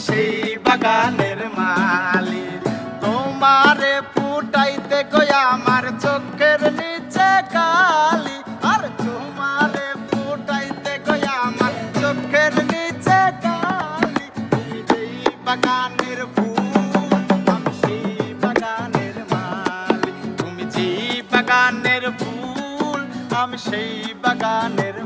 সেই বাগানের মালি। তোমারে ফুটাইতে গয়া আমার চোখের নিচে কালি, আর তোমারে ফুটাইতে গয়া আমার চোখের নিচে কালি। এই বাগানের ফুল আমি সেই বাগানের মালি, তুমি যেই বাগানের ফুল আমি সেই বাগানের